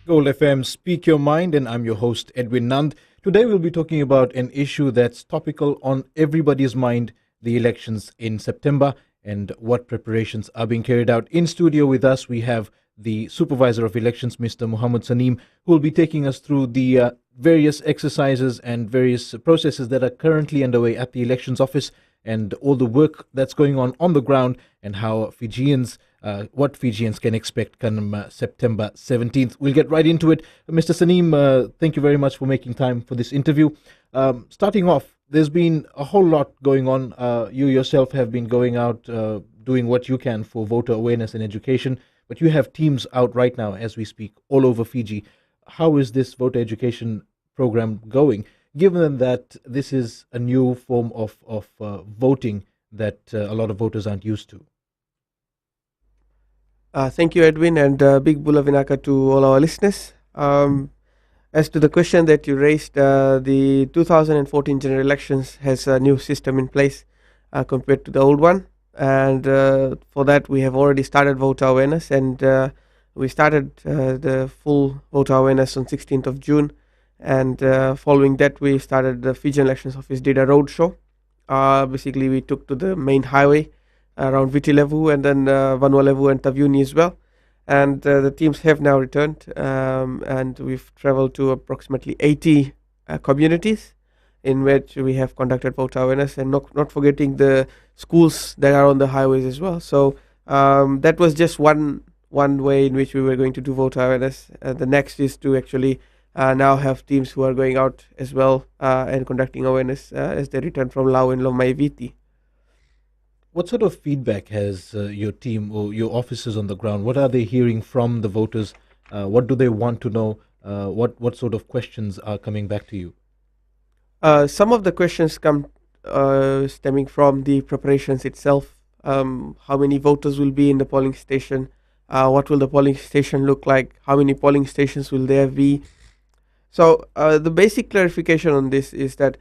Gold FM, Speak Your Mind, and I'm your host, Edwin Nand. Today we'll be talking about an issue that's topical on everybody's mind, the elections in September, and what preparations are being carried out. In studio with us, we have the Supervisor of Elections, Mr. Muhammad Saneem, who will be taking us through the various exercises and various processes that are currently underway at the Elections Office and all the work that's going on the ground and how what Fijians can expect come September 17th. We'll get right into it. Mr. Saneem, thank you very much for making time for this interview. Starting off, there's been a whole lot going on. You yourself have been going out, doing what you can for voter awareness and education, but you have teams out right now as we speak all over Fiji. How is this voter education program going, given that this is a new form of voting that a lot of voters aren't used to? Thank you, Edwin, and big Bula Vinaka to all our listeners. As to the question that you raised, the 2014 general elections has a new system in place compared to the old one. And for that, we have already started voter awareness, and we started the full voter awareness on 16th of June. And following that, we started the Fijian Elections Office did a roadshow. Basically, we took to the main highway around Viti Levu and then Vanua Levu and Taviuni as well. And the teams have now returned, and we've traveled to approximately 80 communities in which we have conducted voter awareness, and not forgetting the schools that are on the highways as well. So that was just one way in which we were going to do voter awareness. The next is to actually now have teams who are going out as well and conducting awareness as they return from Lau and Lomai Viti. What sort of feedback has your team or your officers on the ground? What are they hearing from the voters? What do they want to know? What sort of questions are coming back to you? Some of the questions come stemming from the preparations itself. How many voters will be in the polling station? What will the polling station look like? How many polling stations will there be? So the basic clarification on this is that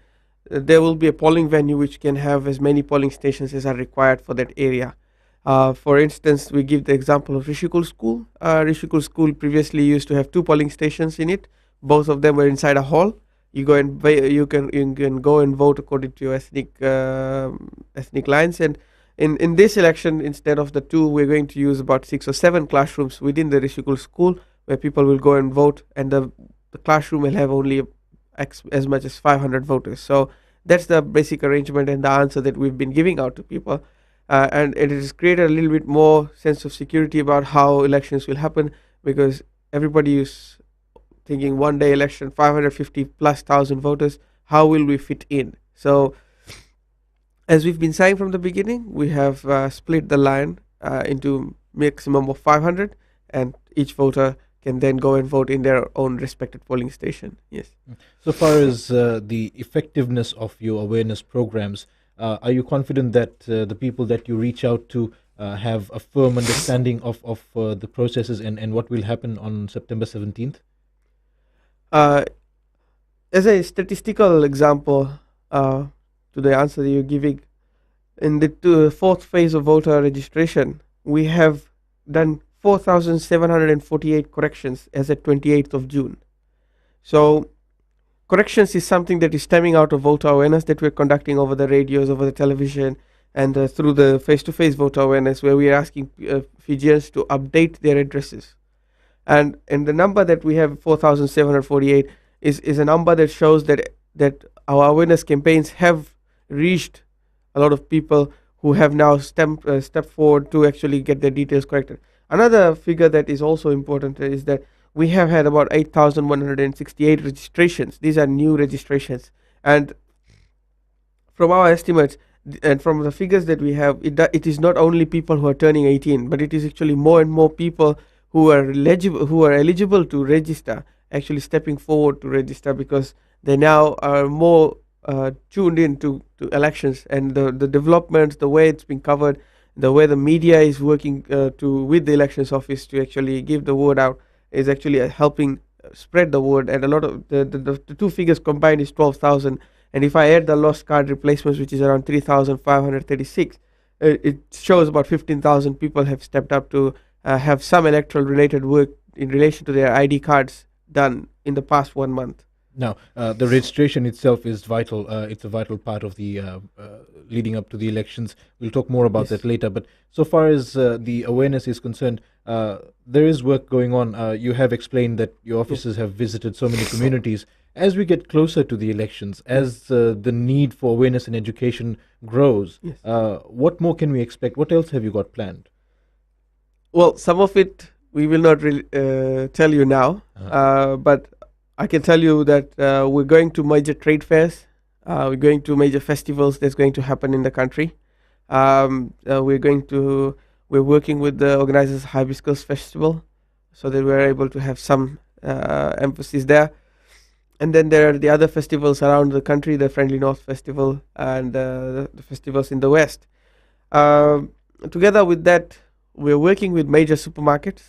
there will be a polling venue which can have as many polling stations as are required for that area. For instance, we give the example of Rishikul School. Rishikul School previously used to have 2 polling stations in it. Both of them were inside a hall. You can go and vote according to your ethnic lines. And in this election, instead of the 2, we're going to use about 6 or 7 classrooms within the Rishikul School where people will go and vote, and the classroom will have only as much as 500 voters. So that's the basic arrangement and the answer that we've been giving out to people, and it has created a little bit more sense of security about how elections will happen, because everybody is thinking one day election, 550 plus thousand voters, how will we fit in? So as we've been saying from the beginning, we have split the line into maximum of 500, and each voter can then go and vote in their own respected polling station. Yes. So far as the effectiveness of your awareness programs, are you confident that the people that you reach out to have a firm understanding of the processes and what will happen on September 17th? As a statistical example to the answer that you're giving, in the fourth phase of voter registration, we have done 4,748 corrections as at 28th of June. So corrections is something that is stemming out of voter awareness that we're conducting over the radios, over the television, and through the face-to-face voter awareness, where we are asking Fijians to update their addresses. And the number that we have, 4,748, is a number that shows that our awareness campaigns have reached a lot of people who have now stepped forward to actually get their details corrected. Another figure that is also important is that we have had about 8,168 registrations. These are new registrations. And from our estimates and from the figures that we have, it is not only people who are turning 18, but it is actually more and more people who are eligible to register, actually stepping forward to register, because they now are more tuned in to elections and the developments, the way it's been covered, the way the media is working with the elections office to actually give the word out is actually helping spread the word. And a lot of the 2 figures combined is 12,000. And if I add the lost card replacements, which is around 3,536, it shows about 15,000 people have stepped up to have some electoral related work in relation to their ID cards done in the past 1 month. Now, the registration itself is vital. It's a vital part of the leading up to the elections. We'll talk more about Yes. that later. But so far as the awareness is concerned, there is work going on. You have explained that your Yes. offices have visited so many communities. As we get closer to the elections, as the need for awareness and education grows, Yes. what more can we expect? What else have you got planned? Well, some of it we will not really tell you now, but I can tell you that we're going to major trade fairs. We're going to major festivals that's going to happen in the country. We're working with the organizers Hibiscus Festival, so that we're able to have some emphasis there. And then there are the other festivals around the country, the Friendly North Festival and the festivals in the West. Together with that, we're working with major supermarkets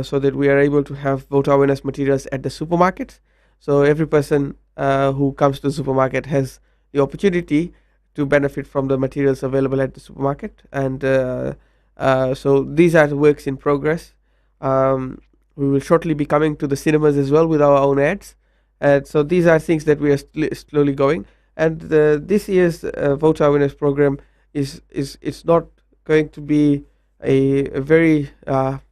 so that we are able to have voter awareness materials at the supermarkets. So every person who comes to the supermarket has the opportunity to benefit from the materials available at the supermarket. And so these are the works in progress. We will shortly be coming to the cinemas as well with our own ads. And so these are things that we are slowly going. And this year's voter awareness program is it's not going to be a very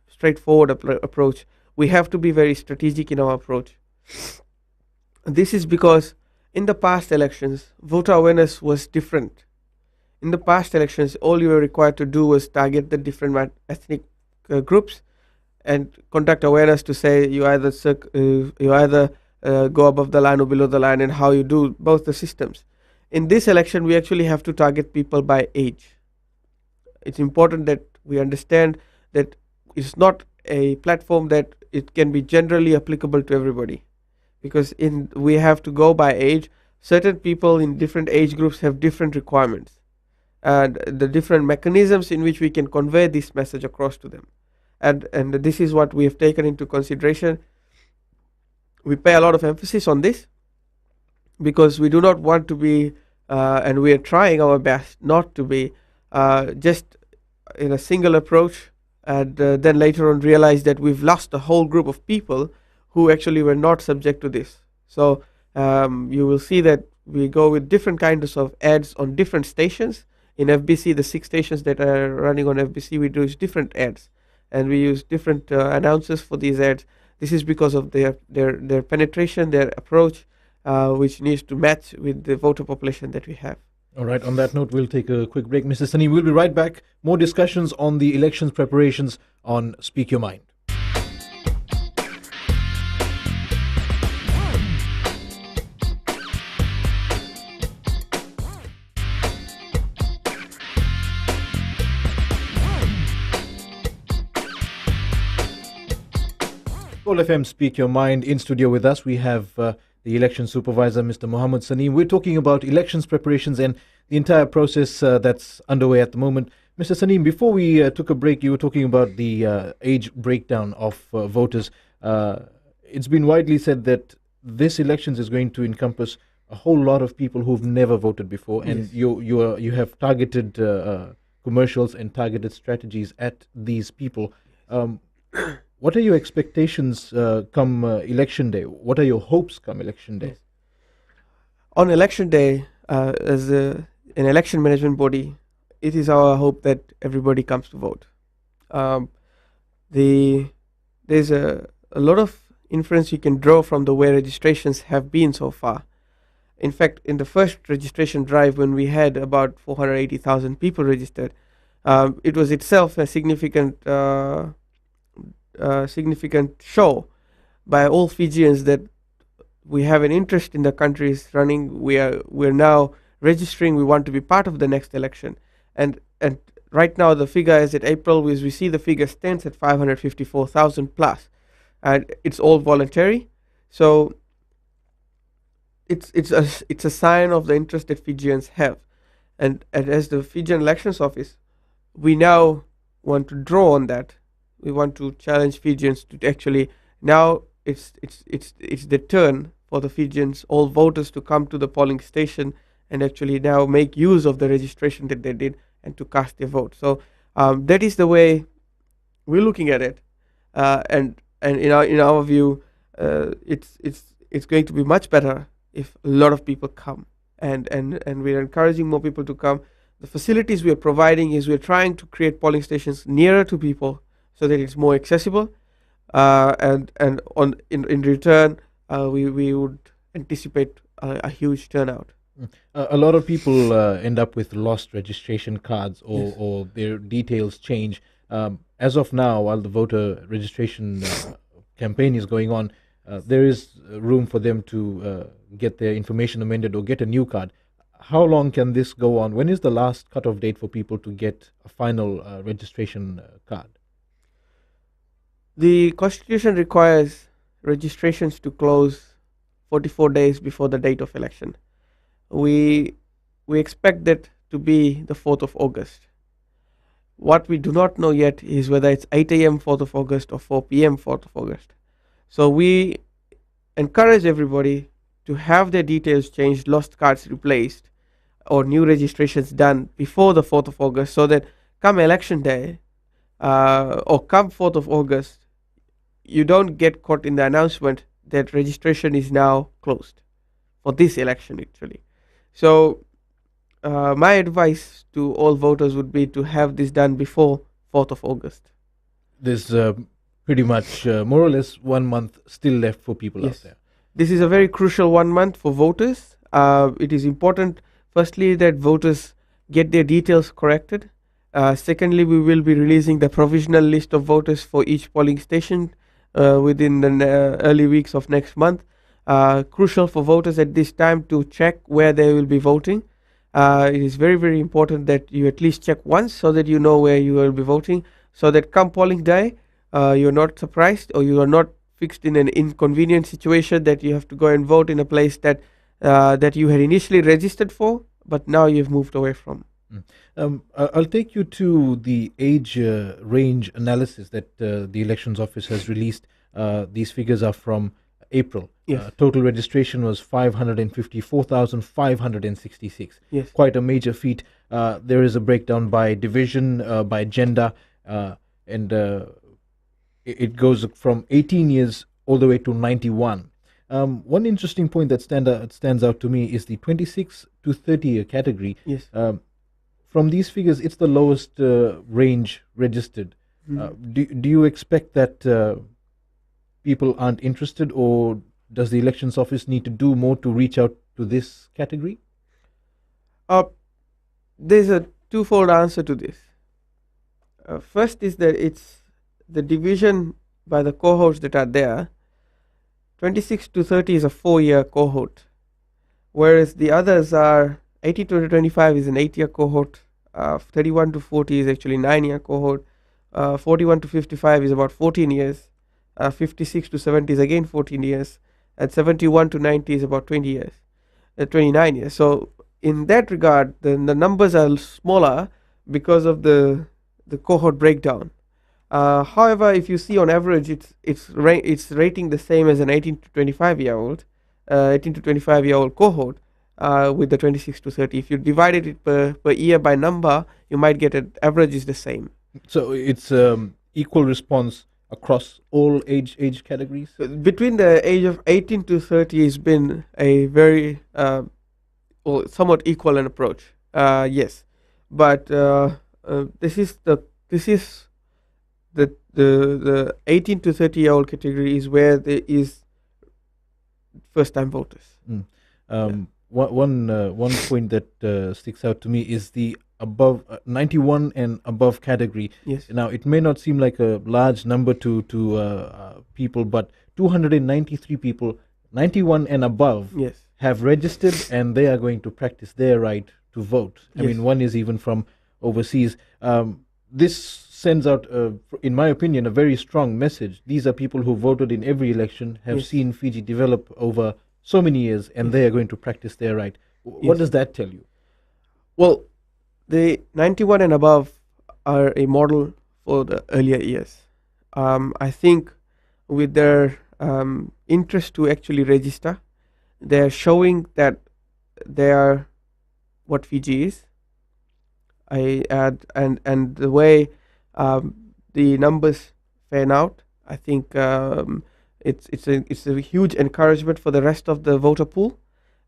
straightforward approach. We have to be very strategic in our approach. This is because in the past elections, voter awareness was different. In the past elections, all you were required to do was target the different ethnic groups and conduct awareness to say you either go above the line or below the line, and how you do both the systems. In this election, we actually have to target people by age. It's important that we understand that it's not a platform that it can be generally applicable to everybody, because we have to go by age. Certain people in different age groups have different requirements, and the different mechanisms in which we can convey this message across to them. And this is what we have taken into consideration. We pay a lot of emphasis on this because we do not want to be, and we are trying our best not to be just in a single approach, and then later on realize that we've lost a whole group of people who actually were not subject to this. So you will see that we go with different kinds of ads on different stations. In FBC, the 6 stations that are running on FBC, we do different ads, and we use different announcers for these ads. This is because of their penetration, their approach, which needs to match with the voter population that we have. All right, on that note, we'll take a quick break. Mr. Sunny, we'll be right back. More discussions on the elections preparations on Speak Your Mind. Call FM Speak Your Mind. In studio with us, we have the election supervisor, Mr. Mohammed Saneem. We're talking about elections preparations and the entire process that's underway at the moment. Mr. Saneem, before we took a break, you were talking about the age breakdown of voters. It's been widely said that this elections is going to encompass a whole lot of people who've never voted before, and Yes. you have targeted commercials and targeted strategies at these people. What are your expectations come election day? What are your hopes come election day? Yes. On election day, as an election management body, it is our hope that everybody comes to vote. There's a lot of inference you can draw from the way registrations have been so far. In fact, in the first registration drive, when we had about 480,000 people registered, it was itself a significant show by all Fijians that we have an interest in the country's running. We're now registering. We want to be part of the next election, and right now the figure as at April, as we see, the figure stands at 554,000 plus, and it's all voluntary. So it's a sign of the interest that Fijians have, and as the Fijian Elections Office, we now want to draw on that. We want to challenge Fijians to actually now it's the turn for the Fijians, all voters, to come to the polling station and actually now make use of the registration that they did and to cast their vote. So that is the way we're looking at it, and and in our view, it's going to be much better if a lot of people come, and we're encouraging more people to come. The facilities we are providing is we're trying to create polling stations nearer to people so that it's more accessible, and on in return, we would anticipate a huge turnout. A lot of people end up with lost registration cards, Yes. or their details change. As of now, while the voter registration campaign is going on, there is room for them to get their information amended or get a new card. How long can this go on? When is the last cutoff date for people to get a final registration card? The Constitution requires registrations to close 44 days before the date of election. We we expect that to be the 4th of August. What we do not know yet is whether it's 8 a.m. 4th of August or 4 p.m. 4th of August. So we encourage everybody to have their details changed, lost cards replaced, or new registrations done before the 4th of August, so that come election day, or come 4th of August, you don't get caught in the announcement that registration is now closed for this election, actually. So, my advice to all voters would be to have this done before 4th of August. There's pretty much more or less 1 month still left for people out Yes. there. This is a very crucial 1 month for voters. It is important, firstly, that voters get their details corrected. Secondly, we will be releasing the provisional list of voters for each polling station within the early weeks of next month. Crucial for voters at this time to check where they will be voting. It is very, very important that you at least check once so that you know where you will be voting, so that come polling day, you're not surprised, or you are not fixed in an inconvenient situation that you have to go and vote in a place that you had initially registered for, but now you've moved away from. I'll take you to the age range analysis that the Elections Office has released. These figures are from April. Yes. Total registration was 554,566. Yes. Quite a major feat. There is a breakdown by division, by gender, and it goes from 18 years all the way to 91. One interesting point that stands out to me is the 26 to 30 year category. Yes. From these figures, it's the lowest range registered. Mm. Do you expect that people aren't interested, or does the Elections Office need to do more to reach out to this category? There's a twofold answer to this. First is that it's the division by the cohorts that are there. 26 to 30 is a 4-year cohort, whereas the others are 18 to 25 is an 8-year cohort, 31 to 40 is actually 9-year cohort, 41 to 55 is about 14 years, 56 to 70 is again 14 years, and 71 to 90 is about 20 years, 29 years. So in that regard, the numbers are smaller because of the cohort breakdown. However, if you see on average, it's rating the same as an 18 to 25-year-old, 18 to 25-year-old cohort, with the 26 to 30. If you divided it per year by number, you might get an average is the same. So it's equal response across all age categories. Between the age of 18 to 30 has been a very somewhat equal an approach. Yes, but this is the 18 to 30-year-old category is where there is first time voters. One point that sticks out to me is the above 91 and above category. Yes. Now, it may not seem like a large number to people, but 293 people, 91 and above, Yes. have registered, and they are going to practice their right to vote. I mean, one is even from overseas. This sends out, in my opinion, a very strong message. These are people who voted in every election, have seen Fiji develop over so many years, and they are going to practice their right. What does that tell you? Well, the 91 and above are a model for the earlier years. I think with their interest to actually register, they are showing that they are what Fiji is. And the way the numbers fan out, I think it's a huge encouragement for the rest of the voter pool,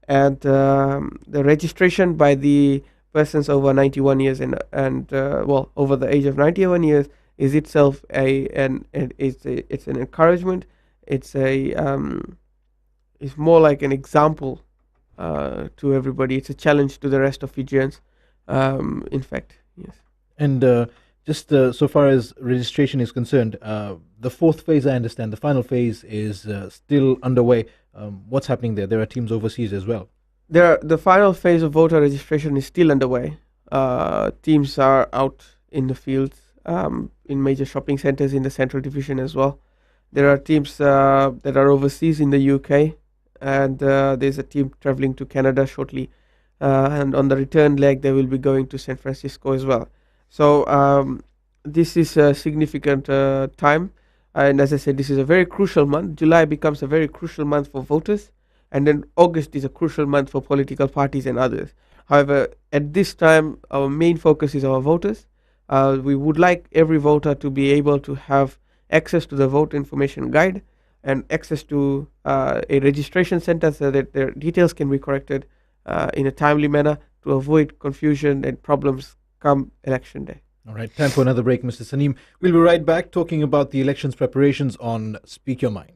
and the registration by the persons over 91 years and well, over the age of 91 years is itself it's an encouragement. It's a it's more like an example to everybody. It's a challenge to the rest of Fijians. In fact, yes. And just so far as registration is concerned, the fourth phase, I understand, the final phase is still underway. What's happening there? There are teams overseas as well. The final phase of voter registration is still underway. Teams are out in the fields, in major shopping centers in the central division as well. There are teams that are overseas in the UK, and there's a team traveling to Canada shortly. And on the return leg, they will be going to San Francisco as well. So this is a significant time. And as I said, this is a very crucial month. July becomes a very crucial month for voters, and then August is a crucial month for political parties and others. However, at this time, our main focus is our voters. We would like every voter to be able to have access to the voter information guide and access to a registration center so that their details can be corrected in a timely manner to avoid confusion and problems come election day. All right, time for another break, Mr. Saneem. We'll be right back talking about the elections preparations on Speak Your Mind.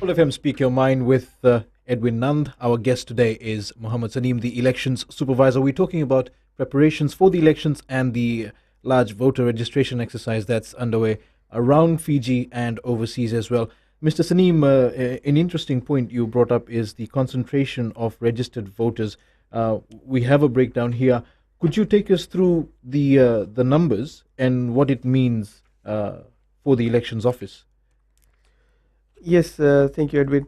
FM Speak Your Mind with Edwin Nand. Our guest today is Muhammad Saneem, the elections supervisor. We're talking about preparations for the elections and the large voter registration exercise that's underway around Fiji and overseas as well. Mr. Saneem, an interesting point you brought up is the concentration of registered voters. We have a breakdown here. Could you take us through the numbers and what it means for the elections office? Yes, thank you, Edwin.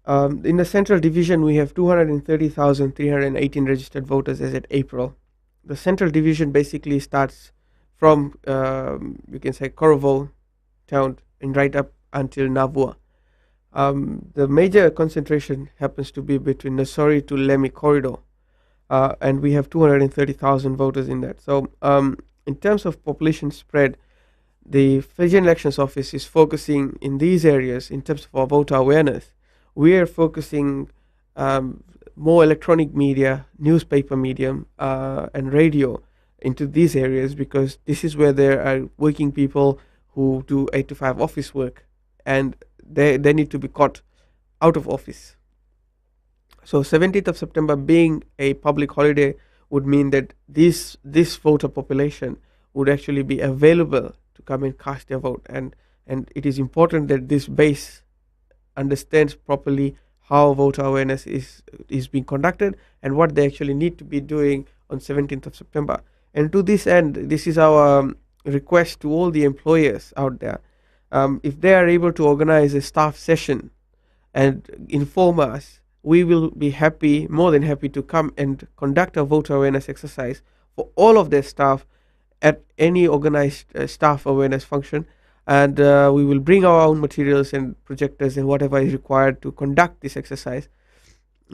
In the central division, we have 230,318 registered voters as at April. The central division basically starts from, you can say, Korovo town and right up until Navua. The major concentration happens to be between Nassori to Lemi corridor, and we have 230,000 voters in that. So in terms of population spread, the Fijian Elections Office is focusing in these areas in terms of our voter awareness. We are focusing more electronic media, newspaper medium, and radio into these areas because this is where there are working people who do 8 to 5 office work, and they need to be caught out of office. So 17th of September being a public holiday would mean that this voter population would actually be available to come and cast their vote, and it is important that this base understands properly how voter awareness is being conducted and what they actually need to be doing on 17th of September. And to this end, this is our request to all the employers out there. If they are able to organize a staff session and inform us, we will be happy, more than happy, to come and conduct a voter awareness exercise for all of their staff at any organized staff awareness function, and we will bring our own materials and projectors and whatever is required to conduct this exercise,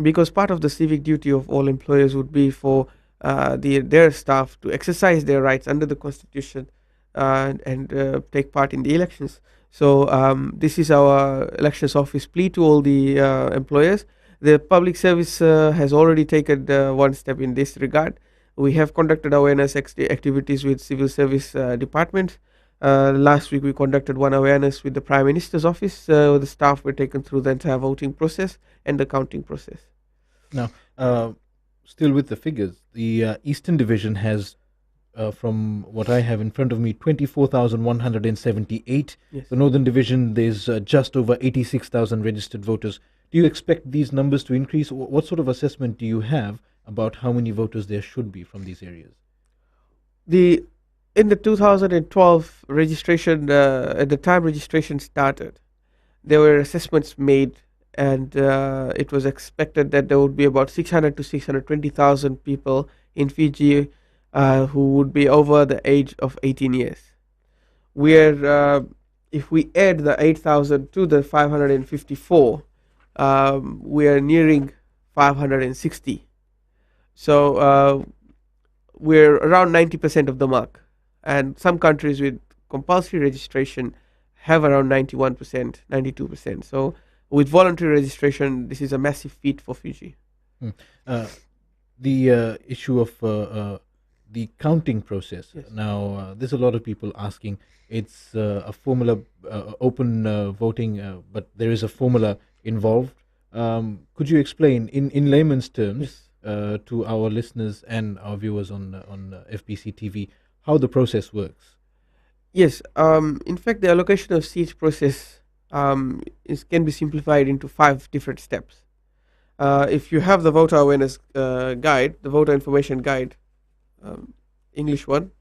because part of the civic duty of all employers would be for their staff to exercise their rights under the Constitution and take part in the elections. So this is our elections office plea to all the employers. The public service has already taken one step in this regard. We have conducted awareness activities with civil service departments. Last week we conducted one awareness with the Prime Minister's office. The staff were taken through the entire voting process and the counting process. Now, still with the figures, the Eastern Division has, from what I have in front of me, 24,178. Yes. The Northern Division, there's just over 86,000 registered voters. Do you expect these numbers to increase? What sort of assessment do you have about how many voters there should be from these areas? In the 2012 registration, at the time registration started, there were assessments made, and it was expected that there would be about 600 to 620,000 people in Fiji who would be over the age of 18 years. We are if we add the 8,000 to the 554, we are nearing 560. So we're around 90% of the mark. And some countries with compulsory registration have around 91%, 92%. So with voluntary registration, this is a massive feat for Fiji. Mm. The issue of the counting process. Yes. Now, there's a lot of people asking. It's a formula, open voting, but there is a formula involved. Could you explain in layman's terms to our listeners and our viewers on FBC TV how the process works? Yes. In fact, the allocation of seats process can be simplified into 5 different steps. If you have the voter awareness guide, the voter information guide, English one,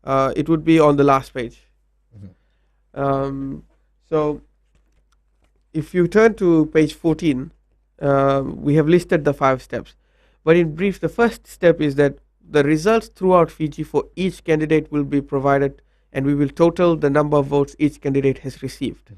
it would be on the last page. So if you turn to page 14, we have listed the 5 steps. But in brief, the first step is that the results throughout Fiji for each candidate will be provided, and we will total the number of votes each candidate has received.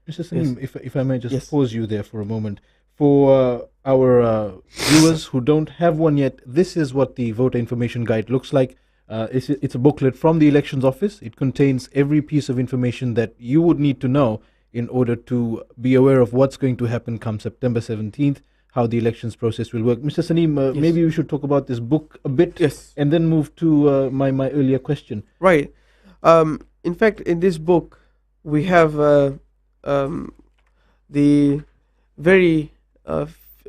Mr. Salim, if I may just Yes. pause you there for a moment. For our viewers who don't have one yet, this is what the voter information guide looks like. It's a booklet from the elections office. It contains every piece of information that you would need to know in order to be aware of what's going to happen come September 17th, how the elections process will work. Mr. Salim, maybe we should talk about this book a bit and then move to my earlier question. Right. In fact, in this book, we have the very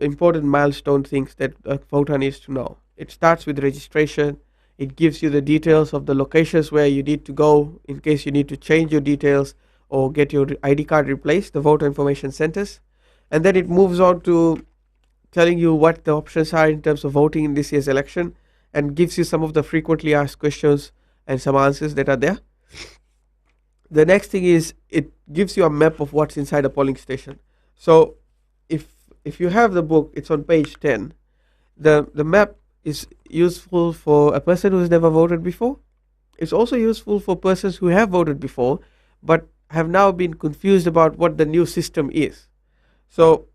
important milestone things that a voter needs to know. It starts with registration. It gives you the details of the locations where you need to go in case you need to change your details or get your ID card replaced, the voter information centers. And then it moves on to telling you what the options are in terms of voting in this year's election and gives you some of the frequently asked questions and some answers that are there. The next thing is it gives you a map of what's inside a polling station. So if you have the book, it's on page 10. The map is useful for a person who's never voted before. It's also useful for persons who have voted before but have now been confused about what the new system is. So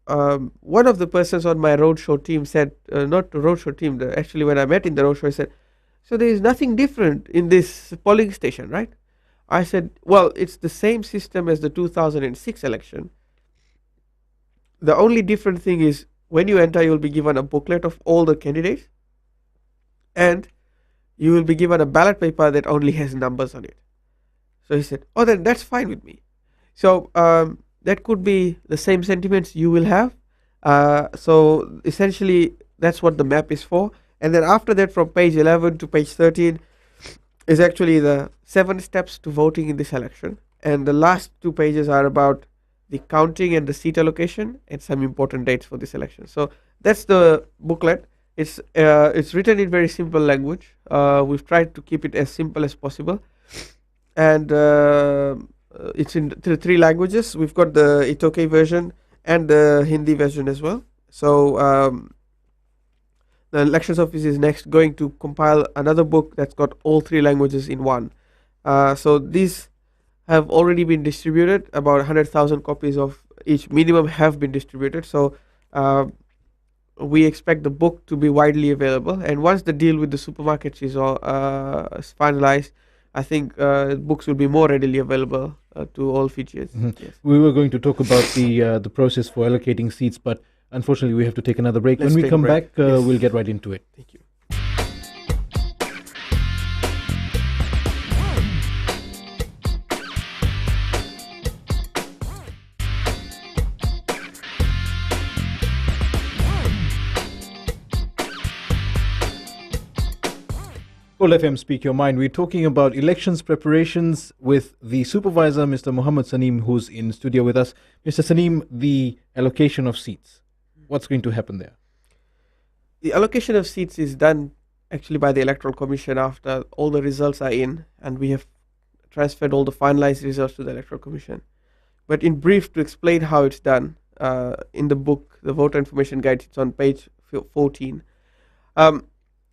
one of the persons on my roadshow team said, not the roadshow team, actually when I met in the roadshow, I said, so there is nothing different in this polling station, right? I said, well, it's the same system as the 2006 election. The only different thing is when you enter, you'll be given a booklet of all the candidates and you will be given a ballot paper that only has numbers on it. So he said, oh, then that's fine with me. So that could be the same sentiments you will have. So essentially, that's what the map is for. And then after that, from page 11 to page 13 is actually the 7 steps to voting in this election. And the last 2 pages are about the counting and the seat allocation and some important dates for this election. So that's the booklet. It's written in very simple language. We've tried to keep it as simple as possible. And it's in 3 languages. We've got the Itoke version and the Hindi version as well. So the elections office is next going to compile another book that's got all 3 languages in one. So these have already been distributed. About 100,000 copies of each minimum have been distributed. So we expect the book to be widely available. And once the deal with the supermarkets is finalized, I think books will be more readily available to all Fijians. Yes. We were going to talk about the process for allocating seats, but unfortunately we have to take another break. Let's when we take a come break. back, we'll get right into it. Thank you. Full FM Speak Your Mind. We're talking about elections preparations with the supervisor, Mr. Muhammad Sanim, who's in studio with us. Mr. Sanim, the allocation of seats. What's going to happen there? The allocation of seats is done actually by the Electoral Commission after all the results are in, and we have transferred all the finalized results to the Electoral Commission. But in brief, to explain how it's done, in the book, the Voter Information Guide, it's on page 14.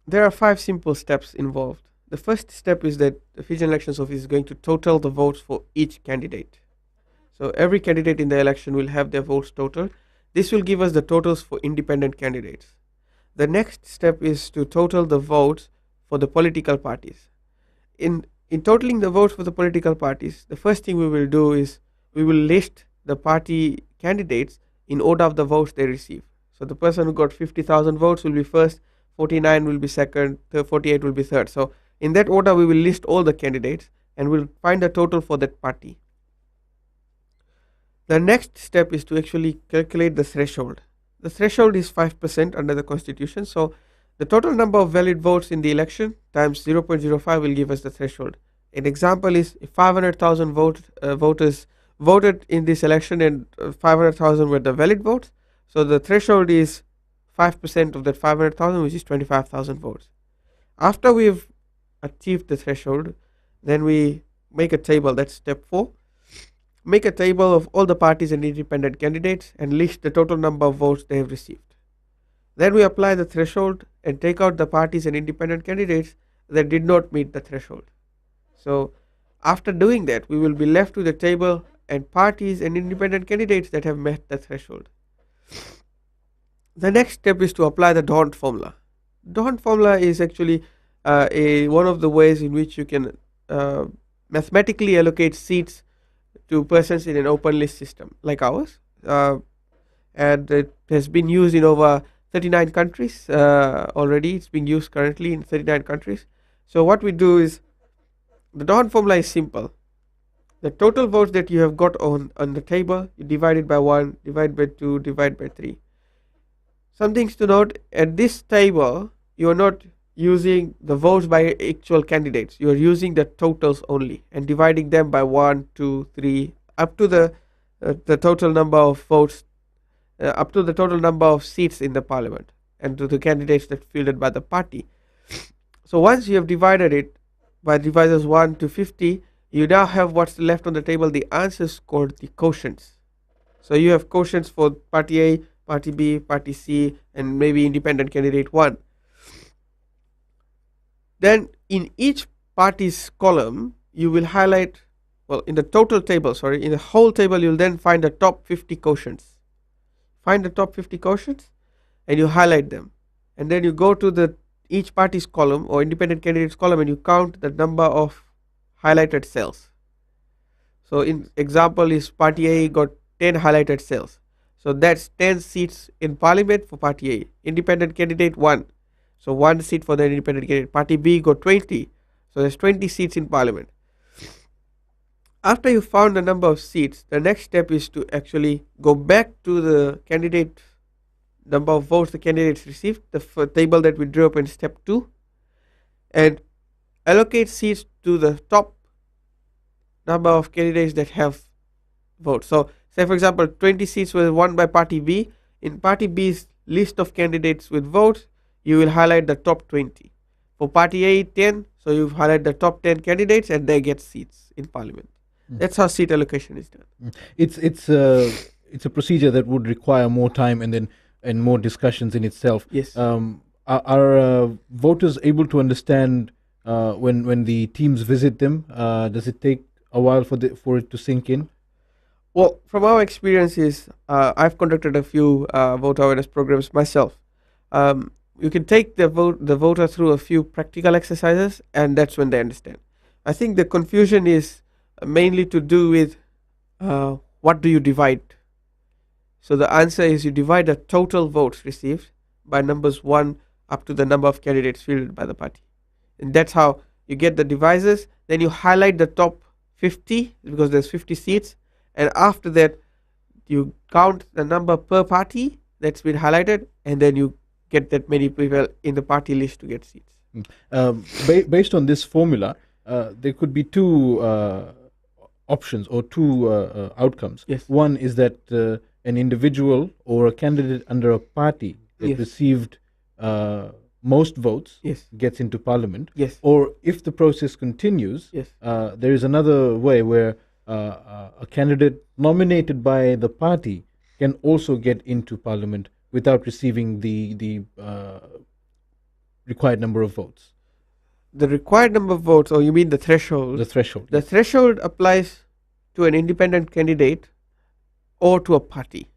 There are 5 simple steps involved. the first step is that the Fijian Elections Office is going to total the votes for each candidate. So every candidate in the election will have their votes total. This will give us the totals for independent candidates. The next step is to total the votes for the political parties. In totaling the votes for the political parties, the first thing we will do is we will list the party candidates in order of the votes they receive. So the person who got 50,000 votes will be first, 49 will be second, 48 will be third. So in that order, we will list all the candidates and we'll find the total for that party. The next step is to actually calculate the threshold. The threshold is 5% under the constitution. So the total number of valid votes in the election times 0.05 will give us the threshold. An example is if 500,000 voters voted in this election and 500,000 were the valid votes. So the threshold is 5% of that 500,000, which is 25,000 votes. After we've achieved the threshold, then we make a table. That's step 4. Make a table of all the parties and independent candidates and list the total number of votes they have received. Then we apply the threshold and take out the parties and independent candidates that did not meet the threshold. So after doing that, we will be left with a table and parties and independent candidates that have met the threshold. The next step is to apply the D'Hondt formula. D'Hondt formula is actually one of the ways in which you can mathematically allocate seats to persons in an open list system like ours. And it has been used in over 39 countries already. It's being used currently in 39 countries. So what we do is, the D'Hondt formula is simple. The total votes that you have got on the table, you divide it by 1, divide by 2, divide by 3. Some things to note, at this table, you are not using the votes by actual candidates. You are using the totals only and dividing them by 1, 2, 3, up to the total number of votes, up to the total number of seats in the parliament and to the candidates that fielded by the party. So once you have divided it by divisors 1 to 50, you now have what's left on the table, the answers called the quotients. So you have quotients for party A, party B, party C, and maybe independent candidate 1. Then in each party's column, you will highlight, in the total table, in the whole table, you'll then find the top 50 quotients. Find the top 50 quotients and you highlight them. And then you go to each party's column or independent candidate's column and you count the number of highlighted cells. So in example is party A got 10 highlighted cells. So that's 10 seats in parliament for party A. Independent candidate 1. So 1 seat for the independent candidate. Party B got 20. So there's 20 seats in parliament. After you found the number of seats, the next step is to actually go back to the candidate number of votes the candidates received, the table that we drew up in step 2, and allocate seats to the top number of candidates that have votes. So say for example 20 seats were won by party B. In party B's list of candidates with votes, you will highlight the top 20. For party A, 10, so you highlight the top 10 candidates and they get seats in parliament. That's how seat allocation is done. It's a procedure that would require more time and more discussions in itself. Yes. Are voters able to understand when the teams visit them? Does it take a while for it to sink in? Well, from our experiences, I've conducted a few voter awareness programs myself. You can take the voter through a few practical exercises, and that's when they understand. I think the confusion is mainly to do with what do you divide. So the answer is you divide the total votes received by numbers 1 up to the number of candidates fielded by the party. And that's how you get the divisors. Then you highlight the top 50 because there's 50 seats. And after that, you count the number per party that's been highlighted. And then you get that many people in the party list to get seats. Based on this formula, there could be two options or two outcomes. Yes. One is that an individual or a candidate under a party that received most votes gets into parliament. Yes. Or if the process continues, there is another way where a candidate nominated by the party can also get into parliament without receiving the required number of votes. the required number of votes, or you mean the threshold? The threshold. The Yes. threshold applies to an independent candidate or to a party.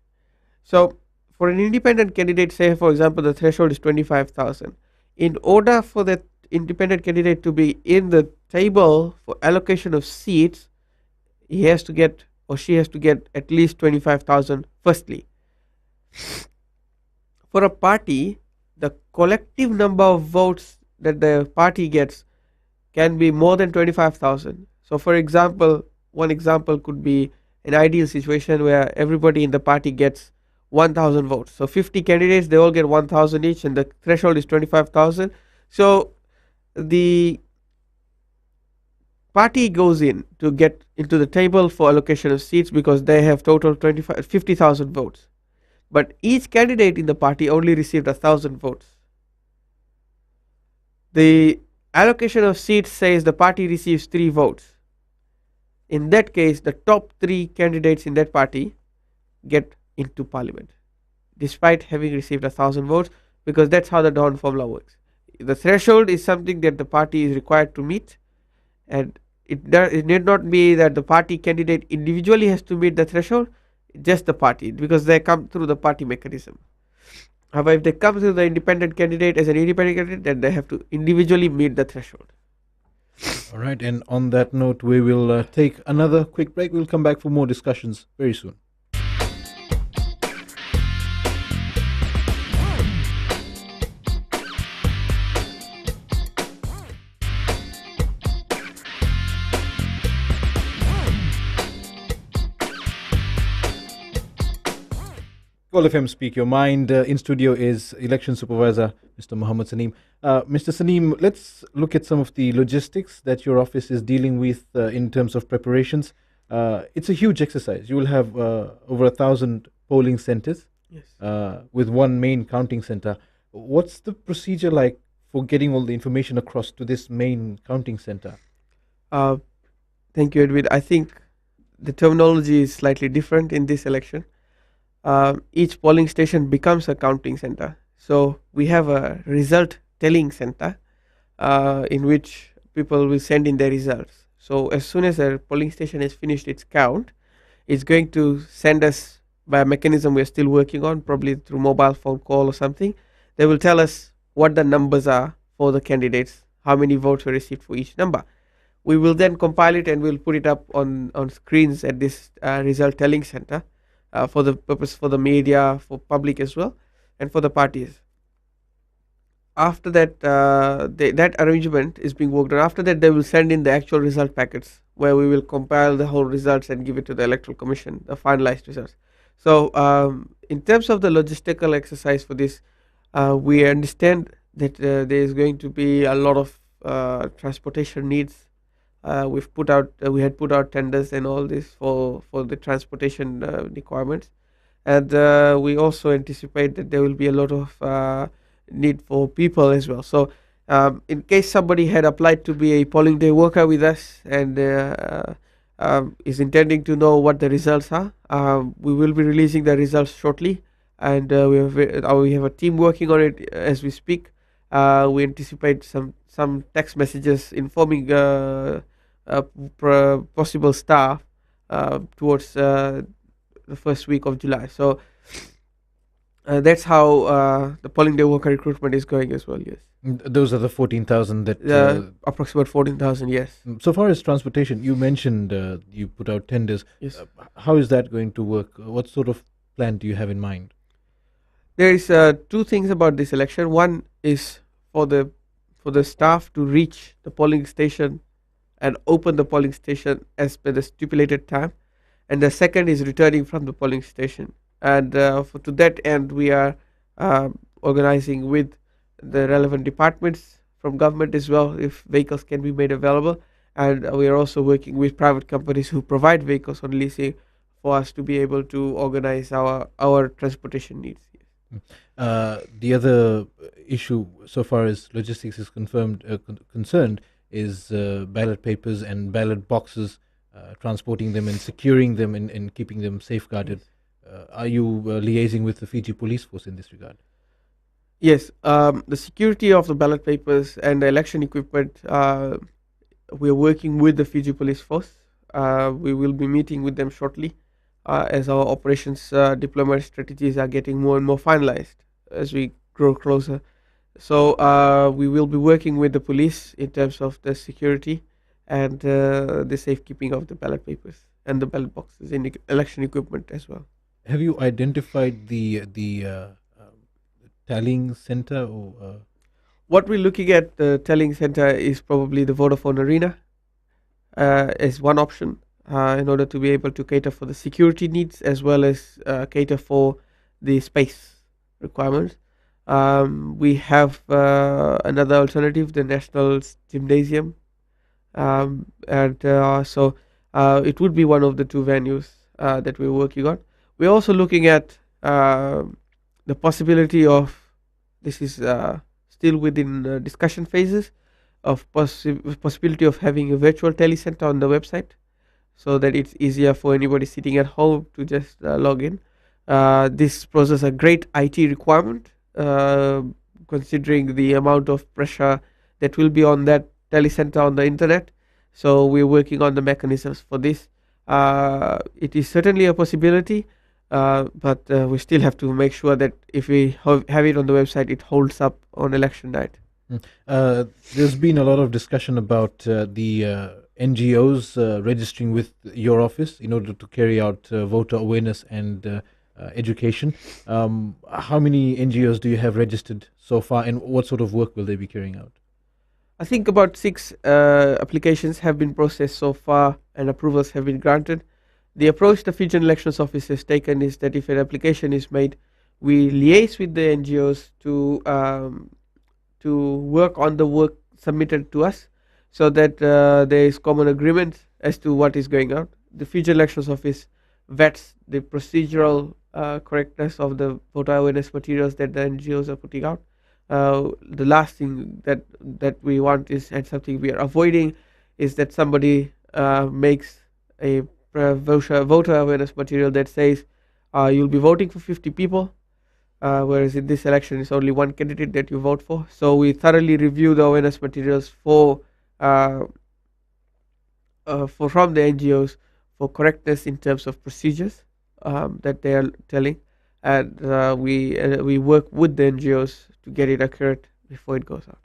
So, for an independent candidate, say for example, the threshold is 25,000. In order for that independent candidate to be in the table for allocation of seats, he has to get, or she has to get, at least 25,000 firstly. For a party, the collective number of votes that the party gets can be more than 25,000. So, for example, one example could be an ideal situation where everybody in the party gets 1,000 votes. So, 50 candidates, they all get 1,000 each, and the threshold is 25,000. So, the party goes in to get into the table for allocation of seats because they have total 50,000 votes. But each candidate in the party only received 1,000 votes. The allocation of seats says the party receives 3 votes. In that case, the top 3 candidates in that party get into parliament, despite having received 1,000 votes, because that's how the Dawn formula works. The threshold is something that the party is required to meet, and it need not be that the party candidate individually has to meet the threshold, just the party, because they come through the party mechanism. However, if they come through the independent candidate as an independent candidate, then they have to individually meet the threshold. All right. And on that note, we will take another quick break. We'll come back for more discussions very soon. Call FM Speak Your Mind. In studio is Election Supervisor Mr. Muhammad Saneem. Mr. Saneem, let's look at some of the logistics that your office is dealing with in terms of preparations. It's a huge exercise. You will have over 1,000 polling centers. Yes. With one main counting center. What's the procedure like for getting all the information across to this main counting center? Thank you, Edwin. I think the terminology is slightly different in this election. Each polling station becomes a counting center. So we have a result telling center in which people will send in their results. So as soon as a polling station has finished its count, it's going to send us by a mechanism we're still working on, probably through mobile phone call or something. They will tell us what the numbers are for the candidates, how many votes were received for each number. We will then compile it and we'll put it up on screens at this result telling center. For the purpose for the media, for public as well, and for the parties. After that, that arrangement is being worked on. After that, they will send in the actual result packets where we will compile the whole results and give it to the Electoral Commission, the finalized results. So, in terms of the logistical exercise for this, we understand that there is going to be a lot of transportation needs. We had put out tenders and all this for the transportation requirements, and we also anticipate that there will be a lot of need for people as well. So, in case somebody had applied to be a polling day worker with us and is intending to know what the results are, we will be releasing the results shortly, and we have a team working on it as we speak. We anticipate some text messages informing possible staff towards the first week of July. So that's how the polling day worker recruitment is going as well. Yes. Those are the 14,000 that approximate 14,000. Yes. So far as transportation, you mentioned you put out tenders. Yes. How is that going to work? What sort of plan do you have in mind? There is two things about this election. One is for the staff to reach the polling station and open the polling station as per the stipulated time, and the second is returning from the polling station. And to that end, we are organizing with the relevant departments from government as well, if vehicles can be made available, and we are also working with private companies who provide vehicles on leasing for us to be able to organize our transportation needs. The other issue, so far as logistics is concerned, is ballot papers and ballot boxes, transporting them and securing them and keeping them safeguarded. Are you liaising with the Fiji police force in this regard? Yes, the security of the ballot papers and the election equipment. We're working with the Fiji Police Force. We will be meeting with them shortly, as our operations deployment strategies are getting more and more finalized as we grow closer. So we will be working with the police in terms of the security and the safekeeping of the ballot papers and the ballot boxes and election equipment as well. Have you identified the tallying center or? What we're looking at the telling center is probably the Vodafone Arena as one option in order to be able to cater for the security needs as well as cater for the space requirements. We have another alternative, the National Gymnasium, and so it would be one of the two venues that we're working on. We're also looking at the possibility of this is still within discussion phases of possibility of having a virtual telecenter on the website so that it's easier for anybody sitting at home to just log in. This poses a great IT requirement, considering the amount of pressure that will be on that telecenter on the internet. So we're working on the mechanisms for this. It is certainly a possibility, but we still have to make sure that if we have it on the website, it holds up on election night. There's been a lot of discussion about the NGOs registering with your office in order to carry out voter awareness and education. How many NGOs do you have registered so far, and what sort of work will they be carrying out? I think about six applications have been processed so far and approvals have been granted. The approach the Fijian Elections Office has taken is that if an application is made, we liaise with the NGOs to work on the work submitted to us so that there is common agreement as to what is going on. The Fijian Elections Office vets the procedural correctness of the voter awareness materials that the NGOs are putting out. The last thing that we want is, and something we are avoiding, is that somebody makes a voter awareness material that says you'll be voting for 50 people, whereas in this election it's only one candidate that you vote for. So we thoroughly review the awareness materials uh, for from the NGOs for correctness in terms of procedures that they are telling, and we work with the NGOs to get it accurate before it goes out.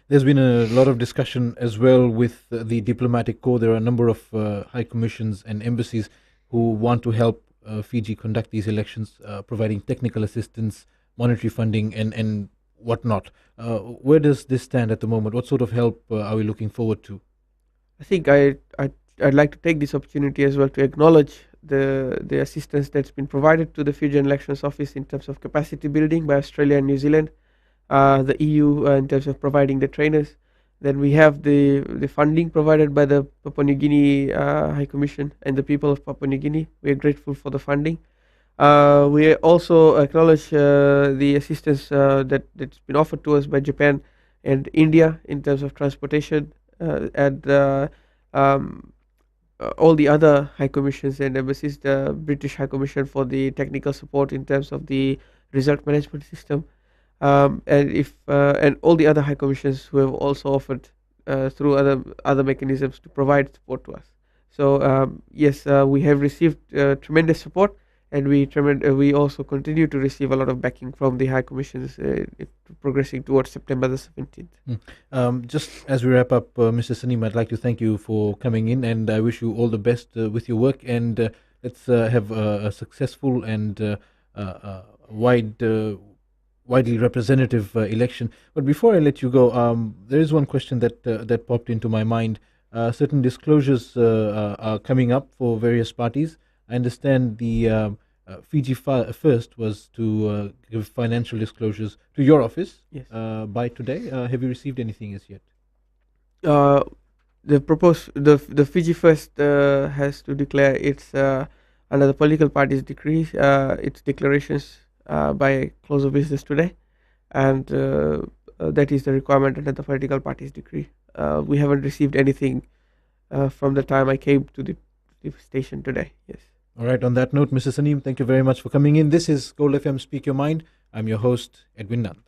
There's been a lot of discussion as well with the diplomatic corps. There are a number of high commissions and embassies who want to help Fiji conduct these elections, providing technical assistance, monetary funding, and whatnot. Where does this stand at the moment? What sort of help are we looking forward to? I think I'd like to take this opportunity as well to acknowledge the assistance that's been provided to the Fijian Elections Office in terms of capacity building by Australia and New Zealand, the EU in terms of providing the trainers. Then we have the funding provided by the Papua New Guinea High Commission and the people of Papua New Guinea. We are grateful for the funding. We also acknowledge the assistance that's been offered to us by Japan and India in terms of transportation and all the other high commissions and embassies, the British High Commission for the technical support in terms of the result management system, and all the other high commissions who have also offered through other mechanisms to provide support to us. So yes, we have received tremendous support, and we also continue to receive a lot of backing from the high commissions progressing towards September the 17th. Just as we wrap up, Mr. Sanim, I'd like to thank you for coming in, and I wish you all the best with your work, and let's have a successful and widely representative election. But before I let you go, there is one question that popped into my mind. Certain disclosures are coming up for various parties. I understand the Fiji First was to give financial disclosures to your office. Yes. By today. Have you received anything as yet? The Fiji First has to declare its under the political party's decree its declarations by close of business today, and that is the requirement under the political party's decree. We haven't received anything from the time I came to the station today. Yes. All right. On that note, Mr. Sanim, thank you very much for coming in. This is Gold FM Speak Your Mind. I'm your host, Edwin Nand.